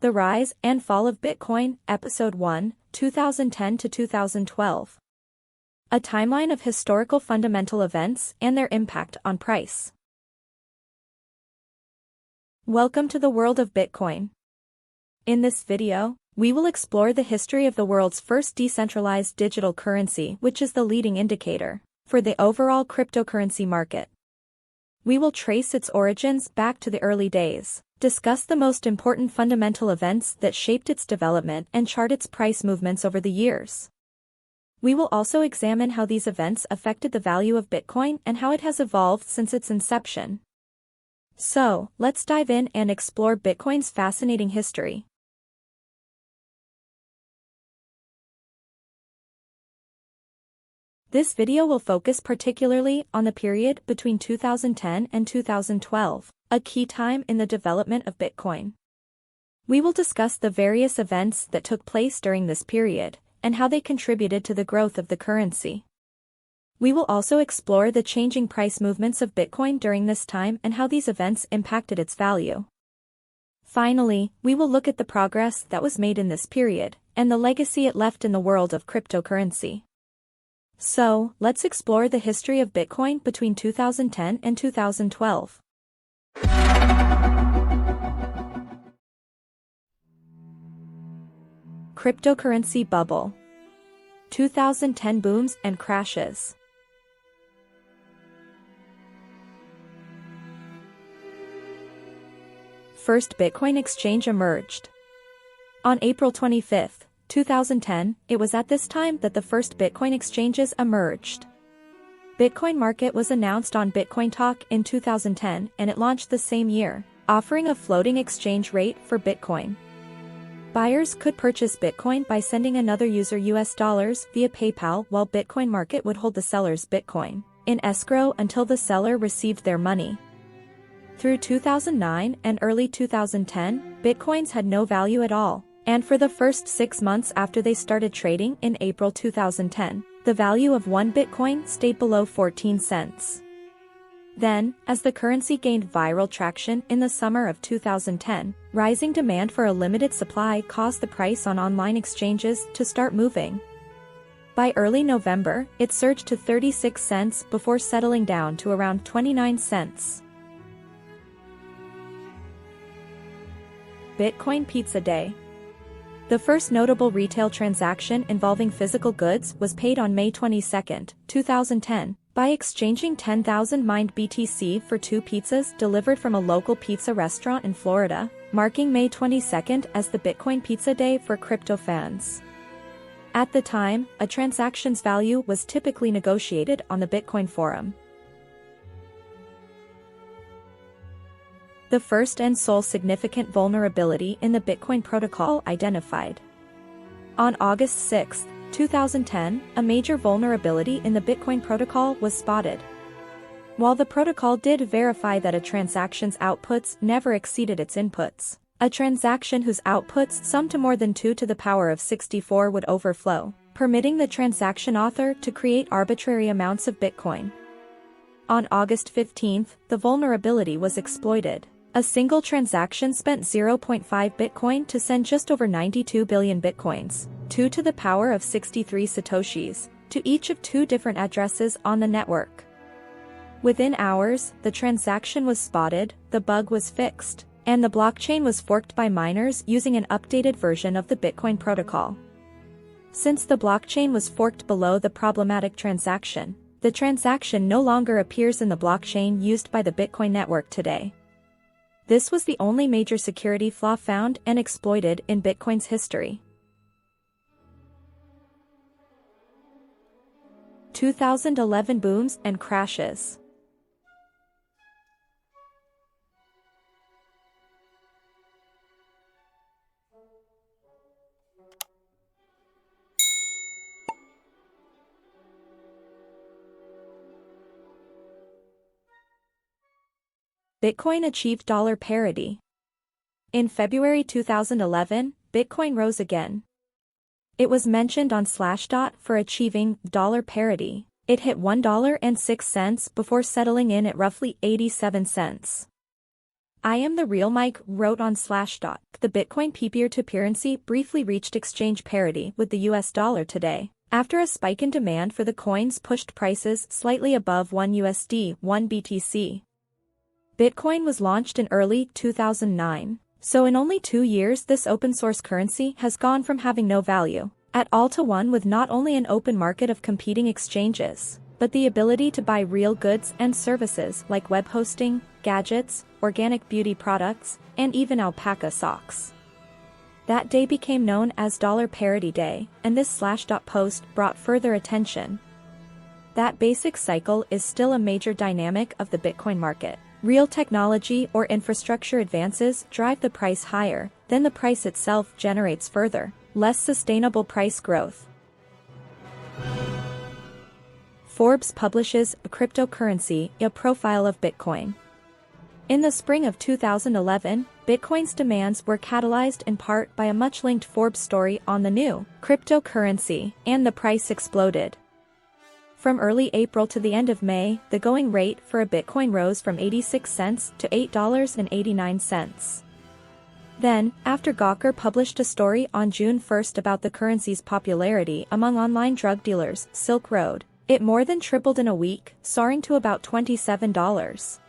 The Rise and Fall of Bitcoin, Episode 1, 2010 to 2012. A timeline of historical fundamental events and their impact on price. Welcome to the world of Bitcoin. In this video, we will explore the history of the world's first decentralized digital currency, which is the leading indicator for the overall cryptocurrency market. We will trace its origins back to the early days, discuss the most important fundamental events that shaped its development, and chart its price movements over the years. We will also examine how these events affected the value of Bitcoin and how it has evolved since its inception. So, let's dive in and explore Bitcoin's fascinating history. This video will focus particularly on the period between 2010 and 2012, a key time in the development of Bitcoin. We will discuss the various events that took place during this period, and how they contributed to the growth of the currency. We will also explore the changing price movements of Bitcoin during this time and how these events impacted its value. Finally, we will look at the progress that was made in this period, and the legacy it left in the world of cryptocurrency. So, let's explore the history of Bitcoin between 2010 and 2012. Cryptocurrency bubble. 2010 booms and crashes. First Bitcoin exchange emerged. On April 25, 2010, it was at this time that the first Bitcoin exchanges emerged. Bitcoin Market was announced on Bitcoin Talk in 2010 and it launched the same year, offering a floating exchange rate for Bitcoin. Buyers could purchase Bitcoin by sending another user US dollars via PayPal, while Bitcoin Market would hold the seller's Bitcoin in escrow until the seller received their money. Through 2009 and early 2010, Bitcoins had no value at all. And for the first 6 months after they started trading in April 2010, the value of one Bitcoin stayed below 14 cents. Then, as the currency gained viral traction in the summer of 2010, rising demand for a limited supply caused the price on online exchanges to start moving. By early November, it surged to 36 cents before settling down to around 29 cents. Bitcoin Pizza Day. The first notable retail transaction involving physical goods was paid on May 22, 2010, by exchanging 10,000 mined BTC for 2 pizzas delivered from a local pizza restaurant in Florida, marking May 22 as the Bitcoin Pizza Day for crypto fans. At the time, a transaction's value was typically negotiated on the Bitcoin forum. The first and sole significant vulnerability in the Bitcoin protocol identified. On August 6, 2010, a major vulnerability in the Bitcoin protocol was spotted. While the protocol did verify that a transaction's outputs never exceeded its inputs, a transaction whose outputs summed to more than 2 to the power of 64 would overflow, permitting the transaction author to create arbitrary amounts of Bitcoin. On August 15, the vulnerability was exploited. A single transaction spent 0.5 Bitcoin to send just over 92 billion Bitcoins, 2 to the power of 63 Satoshis, to each of 2 different addresses on the network. Within hours, the transaction was spotted, the bug was fixed, and the blockchain was forked by miners using an updated version of the Bitcoin protocol. Since the blockchain was forked below the problematic transaction, the transaction no longer appears in the blockchain used by the Bitcoin network today. This was the only major security flaw found and exploited in Bitcoin's history. 2011 booms and crashes. Bitcoin achieved dollar parity. In February 2011, Bitcoin rose again. It was mentioned on Slashdot for achieving dollar parity. It hit $1.06 before settling in at roughly 87 cents. "I am the real Mike," wrote on Slashdot. The Bitcoin peer-to-peer currency briefly reached exchange parity with the US dollar today, after a spike in demand for the coins pushed prices slightly above $1 1 BTC. Bitcoin was launched in early 2009, so in only 2 years this open-source currency has gone from having no value at all to one with not only an open market of competing exchanges, but the ability to buy real goods and services like web hosting, gadgets, organic beauty products, and even alpaca socks. That day became known as Dollar Parity Day, and this Slashdot post brought further attention. That basic cycle is still a major dynamic of the Bitcoin market. Real technology or infrastructure advances drive the price higher, then the price itself generates further, less sustainable price growth. Forbes publishes a cryptocurrency, a profile of Bitcoin. In the spring of 2011, Bitcoin's demands were catalyzed in part by a much-linked Forbes story on the new cryptocurrency, and the price exploded. From early April to the end of May, the going rate for a Bitcoin rose from 86 cents to $8.89. Then, after Gawker published a story on June 1 about the currency's popularity among online drug dealers, Silk Road, it more than tripled in a week, soaring to about $27.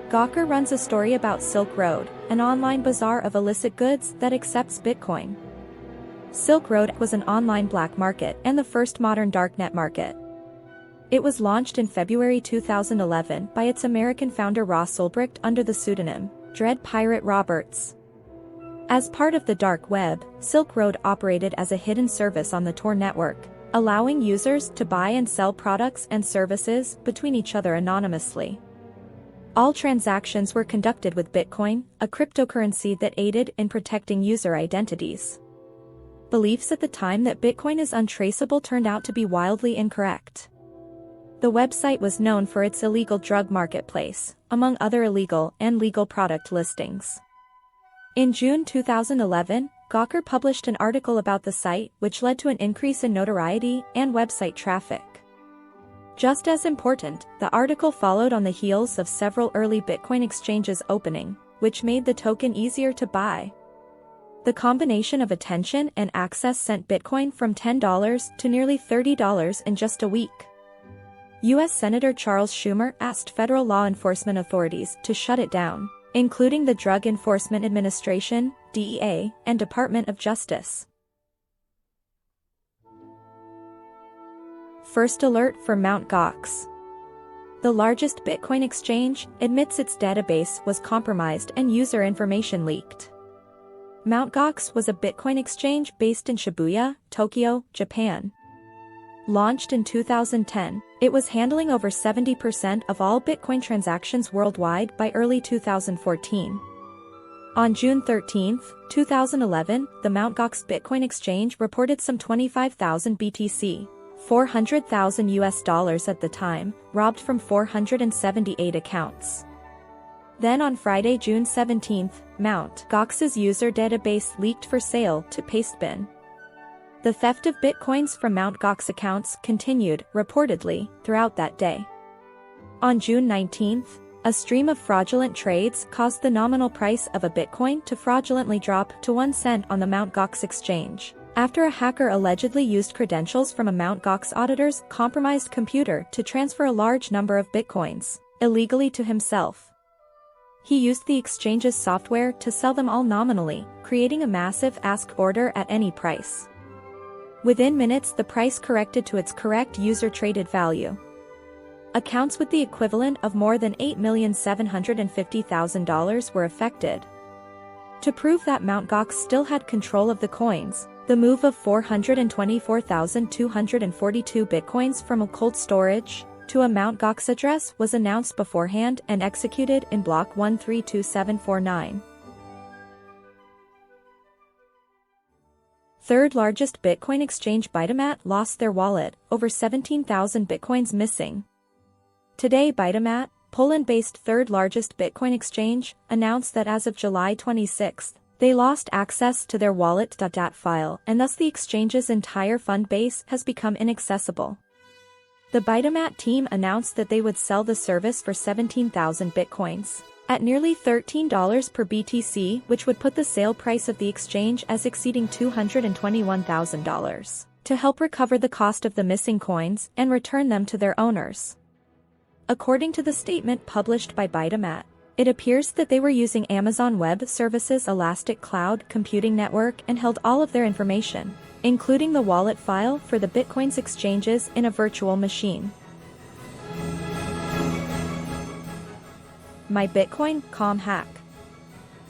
Gawker runs a story about Silk Road, an online bazaar of illicit goods that accepts Bitcoin. Silk Road was an online black market and the first modern darknet market. It was launched in February 2011 by its American founder Ross Ulbricht under the pseudonym Dread Pirate Roberts. As part of the dark web, Silk Road operated as a hidden service on the Tor network, allowing users to buy and sell products and services between each other anonymously. All transactions were conducted with Bitcoin, a cryptocurrency that aided in protecting user identities. Beliefs at the time that Bitcoin is untraceable turned out to be wildly incorrect. The website was known for its illegal drug marketplace, among other illegal and legal product listings. In June 2011, Gawker published an article about the site, which led to an increase in notoriety and website traffic. Just as important, the article followed on the heels of several early Bitcoin exchanges opening, which made the token easier to buy. The combination of attention and access sent Bitcoin from $10 to nearly $30 in just a week. U.S. Senator Charles Schumer asked federal law enforcement authorities to shut it down, including the Drug Enforcement Administration, DEA, and Department of Justice. First alert for Mt. Gox. The largest Bitcoin exchange admits its database was compromised and user information leaked. Mt. Gox was a Bitcoin exchange based in Shibuya, Tokyo, Japan. Launched in 2010, it was handling over 70% of all Bitcoin transactions worldwide by early 2014. On June 13, 2011, the Mt. Gox Bitcoin exchange reported some 25,000 BTC, $400,000 US at the time, robbed from 478 accounts. Then on Friday, June 17, Mt. Gox's user database leaked for sale to Pastebin. The theft of Bitcoins from Mt. Gox accounts continued, reportedly, throughout that day. On June 19, a stream of fraudulent trades caused the nominal price of a Bitcoin to fraudulently drop to 1 cent on the Mt. Gox exchange, after a hacker allegedly used credentials from a Mt. Gox auditor's compromised computer to transfer a large number of Bitcoins, illegally to himself. He used the exchange's software to sell them all nominally, creating a massive ask order at any price. Within minutes, the price corrected to its correct user-traded value. Accounts with the equivalent of more than $8,750,000 were affected. To prove that Mt. Gox still had control of the coins, the move of 424,242 Bitcoins from a cold storage to a Mt. Gox address was announced beforehand and executed in block 132749. Third largest Bitcoin exchange Bitamat lost their wallet, over 17,000 Bitcoins missing. Today Bitamat, Poland-based third largest Bitcoin exchange, announced that as of July 26, they lost access to their wallet.dat file and thus the exchange's entire fund base has become inaccessible. The Bitamat team announced that they would sell the service for 17,000 bitcoins at nearly $13 per BTC, which would put the sale price of the exchange as exceeding $221,000, to help recover the cost of the missing coins and return them to their owners. According to the statement published by Bitamat, it appears that they were using Amazon Web Services' Elastic Cloud Computing Network and held all of their information, including the wallet file for the Bitcoin's exchanges, in a virtual machine. MyBitcoin.com hack.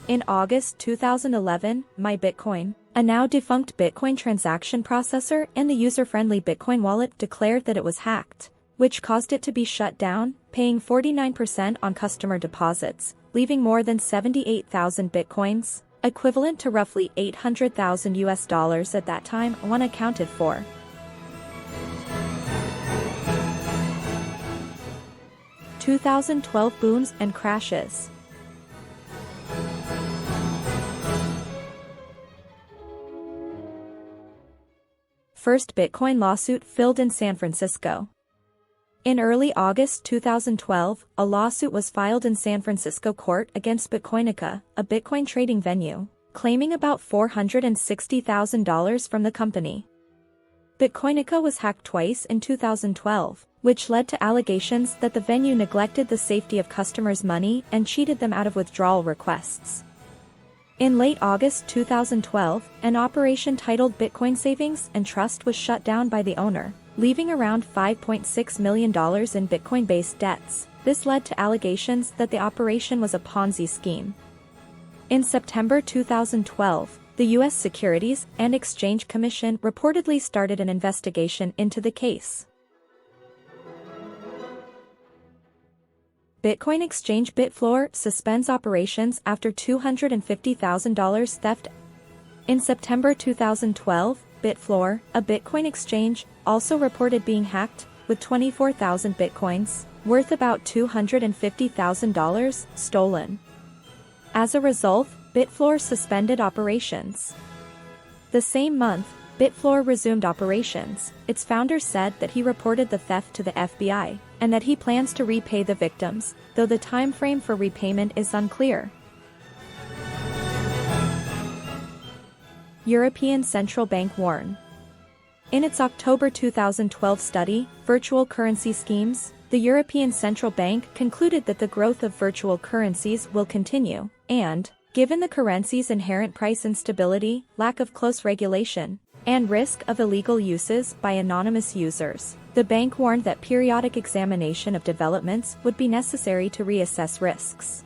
In August 2011, MyBitcoin, a now defunct Bitcoin transaction processor and the user-friendly Bitcoin wallet, declared that it was hacked, which caused it to be shut down, paying 49% on customer deposits, leaving more than 78,000 bitcoins, equivalent to roughly $800,000 at that time, unaccounted for. – 2012 booms and crashes. First Bitcoin lawsuit filed in San Francisco. In early August 2012, a lawsuit was filed in San Francisco court against Bitcoinica, a Bitcoin trading venue, claiming about $460,000 from the company. Bitcoinica was hacked twice in 2012, which led to allegations that the venue neglected the safety of customers' money and cheated them out of withdrawal requests. In late August 2012, an operation titled Bitcoin Savings and Trust was shut down by the owner, leaving around $5.6 million in Bitcoin-based debts. This led to allegations that the operation was a Ponzi scheme. In September 2012, the U.S. Securities and Exchange Commission reportedly started an investigation into the case. Bitcoin exchange Bitfloor suspends operations after $250,000 theft. In September 2012, Bitfloor, a Bitcoin exchange, also reported being hacked, with 24,000 bitcoins, worth about $250,000, stolen. As a result, Bitfloor suspended operations. The same month, Bitfloor resumed operations. Its founder said that he reported the theft to the FBI, and that he plans to repay the victims, though the time frame for repayment is unclear. European Central Bank warn. In its October 2012 study, Virtual Currency Schemes, the European Central Bank concluded that the growth of virtual currencies will continue, and, given the currency's inherent price instability, lack of close regulation, and risk of illegal uses by anonymous users, the bank warned that periodic examination of developments would be necessary to reassess risks.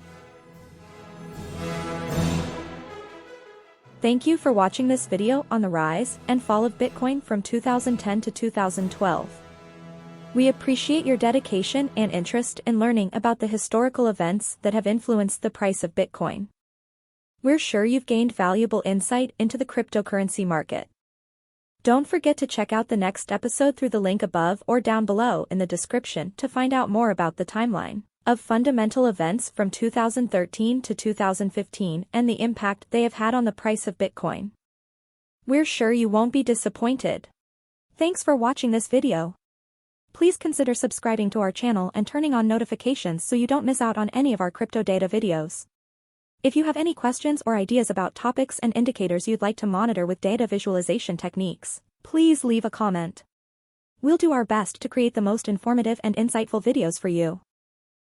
Thank you for watching this video on the rise and fall of Bitcoin from 2010 to 2012. We appreciate your dedication and interest in learning about the historical events that have influenced the price of Bitcoin. We're sure you've gained valuable insight into the cryptocurrency market. Don't forget to check out the next episode through the link above or down below in the description to find out more about the timeline of fundamental events from 2013 to 2015 and the impact they have had on the price of Bitcoin. We're sure you won't be disappointed. Thanks for watching this video. Please consider subscribing to our channel and turning on notifications so you don't miss out on any of our crypto data videos. If you have any questions or ideas about topics and indicators you'd like to monitor with data visualization techniques, please leave a comment. We'll do our best to create the most informative and insightful videos for you.